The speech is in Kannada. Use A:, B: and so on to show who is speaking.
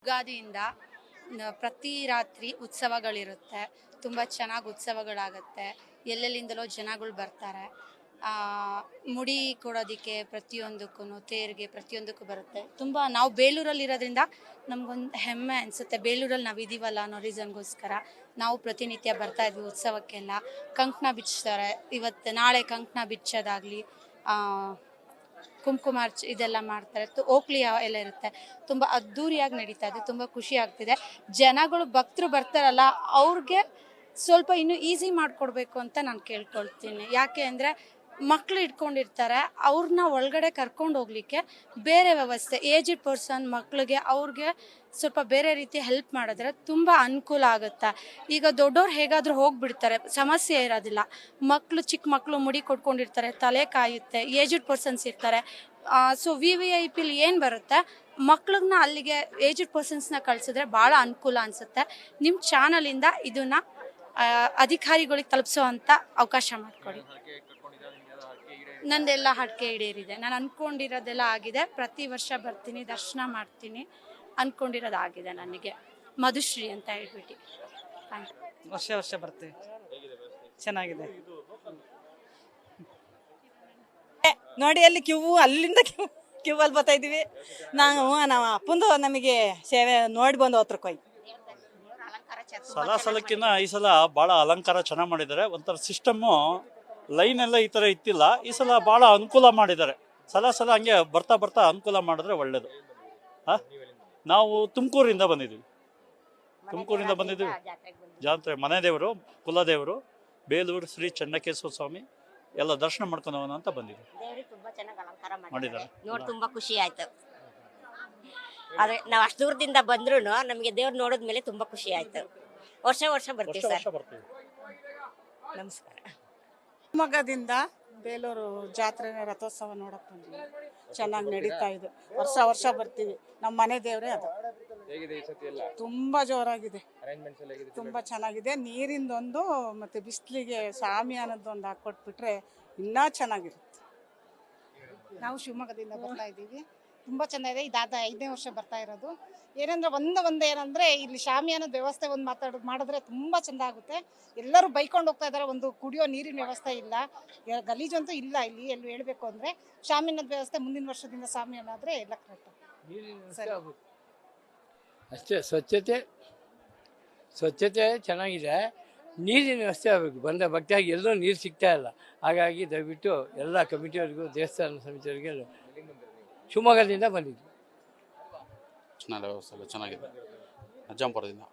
A: ಯುಗಾದಿಯಿಂದ ಪ್ರತಿ ರಾತ್ರಿ ಉತ್ಸವಗಳಿರುತ್ತೆ. ತುಂಬ ಚೆನ್ನಾಗಿ ಉತ್ಸವಗಳಾಗುತ್ತೆ. ಎಲ್ಲೆಲ್ಲಿಂದಲೋ ಜನಗಳು ಬರ್ತಾರೆ. ಮುಡಿ ಕೊಡೋದಕ್ಕೆ ಪ್ರತಿಯೊಂದಕ್ಕೂ, ತೇರಿಗೆ ಪ್ರತಿಯೊಂದಕ್ಕೂ ಬರುತ್ತೆ. ತುಂಬ ನಾವು ಬೇಲೂರಲ್ಲಿರೋದ್ರಿಂದ ನಮಗೊಂದು ಹೆಮ್ಮೆ ಅನಿಸುತ್ತೆ. ಬೇಲೂರಲ್ಲಿ ನಾವು ಇದೀವಲ್ಲ ಅನ್ನೋ ರೀಸನ್ಗೋಸ್ಕರ ನಾವು ಪ್ರತಿನಿತ್ಯ ಬರ್ತಾ ಇದ್ವಿ ಉತ್ಸವಕ್ಕೆಲ್ಲ. ಕಂಕಣ ಬಿಚ್ತಾರೆ. ನಾಳೆ ಕಂಕಣ ಬಿಚ್ಚೋದಾಗಲಿ, ಕುಂಕುಮಾರ್ಚ್ ಇದೆಲ್ಲ ಮಾಡ್ತಾರೆ. ಓಕ್ಲಿ ಎಲ್ಲ ಇರುತ್ತೆ. ತುಂಬ ಅದ್ಧೂರಿಯಾಗಿ ನಡೀತಾ ಇದೆ. ತುಂಬ ಖುಷಿ ಆಗ್ತಿದೆ. ಜನಗಳು ಭಕ್ತರು ಬರ್ತಾರಲ್ಲ, ಅವ್ರಿಗೆ ಸ್ವಲ್ಪ ಇನ್ನೂ ಈಸಿ ಮಾಡಿಕೊಡ್ಬೇಕು ಅಂತ ನಾನು ಕೇಳ್ಕೊಳ್ತೀನಿ. ಯಾಕೆ ಅಂದರೆ ಮಕ್ಕಳು ಇಟ್ಕೊಂಡಿರ್ತಾರೆ, ಅವ್ರನ್ನ ಒಳಗಡೆ ಕರ್ಕೊಂಡು ಹೋಗ್ಲಿಕ್ಕೆ ಬೇರೆ ವ್ಯವಸ್ಥೆ, ಏಜ್ಡ್ ಪರ್ಸನ್ ಮಕ್ಕಳಿಗೆ ಅವ್ರಿಗೆ ಸ್ವಲ್ಪ ಬೇರೆ ರೀತಿ ಹೆಲ್ಪ್ ಮಾಡಿದ್ರೆ ತುಂಬ ಅನುಕೂಲ ಆಗುತ್ತೆ. ಈಗ ದೊಡ್ಡವ್ರು ಹೇಗಾದರೂ ಹೋಗಿಬಿಡ್ತಾರೆ, ಸಮಸ್ಯೆ ಇರೋದಿಲ್ಲ. ಮಕ್ಕಳು, ಚಿಕ್ಕ ಮಕ್ಕಳು ಮುಡಿ ಕೊಟ್ಕೊಂಡಿರ್ತಾರೆ, ತಲೆ ಕಾಯುತ್ತೆ, ಏಜ್ಡ್ ಪರ್ಸನ್ಸ್ ಇರ್ತಾರೆ. ಸೊ VVIP ಏನು ಬರುತ್ತೆ, ಮಕ್ಳನ್ನ ಅಲ್ಲಿಗೆ ಏಜ್ಡ್ ಪರ್ಸನ್ಸ್ನ ಕಳಿಸಿದ್ರೆ ಭಾಳ ಅನುಕೂಲ ಅನಿಸುತ್ತೆ. ನಿಮ್ಮ ಚಾನಲಿಂದ ಇದನ್ನು ಅಧಿಕಾರಿಗಳಿಗೆ ತಲುಪಿಸೋ ಅಂಥ ಅವಕಾಶ ಮಾಡಿಕೊಡಿ. ನಂದೆಲ್ಲ ಹರಕೆ ಈಡೇರಿದೆ. ನಾನು ಅಂದ್ಕೊಂಡಿರೋದೆಲ್ಲ ಆಗಿದೆ. ಪ್ರತಿ ವರ್ಷ ಬರ್ತೀನಿ, ದರ್ಶನ ಮಾಡ್ತೀನಿ. ಅಂದ್ಕೊಂಡಿರೋದಾಗಿದೆ ನನಗೆ. ಮಧುಶ್ರೀ ಅಂತ ಹೇಳ್ಬಿಟ್ಟು
B: ವರ್ಷ ಬರ್ತೀವಿ. ಚೆನ್ನಾಗಿದೆ ನೋಡಿ. ಅಲ್ಲಿ ಅಲ್ಲಿಂದ ಕ್ಯೂ ಅಲ್ಲಿ ಬರ್ತಾ ಇದ್ದೀವಿ ನಾವು ಅಪ್ಪಂದು ನಮಗೆ ಸೇವೆ ನೋಡಿ ಬಂದು ಹೋತ್ರಕ್ಕೋಯ್.
C: ಸಲಕ್ಕಿಂತ ಈ ಸಲ ಭಾಳ ಅಲಂಕಾರ ಚೆನ್ನಾಗಿ ಮಾಡಿದ್ದಾರೆ. ಒಂಥರ ಸಿಸ್ಟಮ್ಮು ಲೈನ್ ಎಲ್ಲ ಈ ಥರ ಇತ್ತಿಲ್ಲ. ಈ ಸಲ ಭಾಳ ಅನುಕೂಲ ಮಾಡಿದ್ದಾರೆ. ಸಲ ಹಂಗೆ ಬರ್ತಾ ಅನುಕೂಲ ಮಾಡಿದ್ರೆ ಒಳ್ಳೇದು. ನಾವು ತುಮಕೂರಿಂದ ಬಂದಿದ್ದೀವಿ. ಜಾತ್ರೆ ಮನೆ ದೇವರು, ಕುಲದೇವರು ಬೇಲೂರು ಶ್ರೀ ಚೆನ್ನಕೇಶ್ವರ ಸ್ವಾಮಿ ಎಲ್ಲ ದರ್ಶನ ಮಾಡ್ಕೊಂಡು ಹೋಗೋಣ ಅಂತ ಬಂದಿದ್ದೀವಿ. ಮಾಡಿದ್ದಾರೆ
D: ನೋಡಿ ತುಂಬಾ ಖುಷಿ ಆಯ್ತು. ಆದ್ರೆ ನಾವು ಅಷ್ಟು ದೂರದಿಂದ ಬಂದ್ರು ನಮಗೆ ದೇವ್ರು ನೋಡಿದ್ಮೇಲೆ ತುಂಬಾ ಖುಷಿ ಆಯ್ತು. ವರ್ಷ ಬರ್ತೀವಿ ಸರ್. ನಮಸ್ಕಾರ.
E: ಶಿವಮೊಗ್ಗದಿಂದ ಬೇಲೂರು ಜಾತ್ರೆ ರಥೋತ್ಸವ ನೋಡಕ್ ಬಂದ್ವಿ. ಚೆನ್ನಾಗಿ ನಡೀತಾ ಇದೆ. ವರ್ಷ ಬರ್ತೀವಿ. ನಮ್ಮ ಮನೆ ದೇವರೇ ಅದು. ತುಂಬಾ ಜೋರಾಗಿದೆ. ತುಂಬಾ ಚೆನ್ನಾಗಿದೆ. ನೀರಿಂದೊಂದು ಮತ್ತೆ ಬಿಸಿಲಿಗೆ ಶಾಮಿಯಾನದೊಂದು ಹಾಕೊಟ್ಬಿಟ್ರೆ ಇನ್ನೂ ಚೆನ್ನಾಗಿರುತ್ತೆ.
F: ನಾವು ಶಿವಮೊಗ್ಗದಿಂದ ಬರ್ತಾ ಇದ್ದೀವಿ. ತುಂಬ ಚೆನ್ನಾಗಿದೆ. ಇದಾದ 5ನೇ ವರ್ಷ ಬರ್ತಾ ಇರೋದು. ಏನಂದ್ರೆ ಏನಂದ್ರೆ ಇಲ್ಲಿ ಶಾಮಿಯಾನದ ವ್ಯವಸ್ಥೆ ಮಾಡಿದ್ರೆ ತುಂಬ ಚೆಂದ ಆಗುತ್ತೆ. ಎಲ್ಲರೂ ಬೈಕೊಂಡು ಹೋಗ್ತಾ ಇದ್ದಾರೆ. ಒಂದು ಕುಡಿಯೋ ನೀರಿನ ವ್ಯವಸ್ಥೆ ಇಲ್ಲ, ಗಲೀಜಂತೂ ಇಲ್ಲ ಇಲ್ಲಿ. ಎಲ್ಲಿ ಹೇಳಬೇಕು ಅಂದರೆ ಶಾಮಿಯಾನದ ವ್ಯವಸ್ಥೆ ಮುಂದಿನ ವರ್ಷದಿಂದ ಶಾಮಿಯಾನ ಆದರೆ ಎಲ್ಲ ಕರೆಕ್ಟ್
G: ಅಷ್ಟೇ. ಸ್ವಚ್ಛತೆ ಚೆನ್ನಾಗಿದೆ. ನೀರಿನ ವ್ಯವಸ್ಥೆ ಆಗಬೇಕು. ಬಂದ ಭಕ್ತಿಯಾಗಿ ಎಲ್ಲೂ ನೀರು ಸಿಗ್ತಾ ಇಲ್ಲ. ಹಾಗಾಗಿ ದಯವಿಟ್ಟು ಎಲ್ಲ ಕಮಿಟಿಯವರಿಗೂ, ದೇವಸ್ಥಾನ ಸಮಿತಿಯವರಿಗೆ, ಶಿವಮೊಗ್ಗದಿಂದ ಬಂದಿದ್ವಿ.
H: ವ್ಯವಸ್ಥೆ ಚೆನ್ನಾಗಿದೆ. ಅಜ್ಜಂಪುರದಿಂದ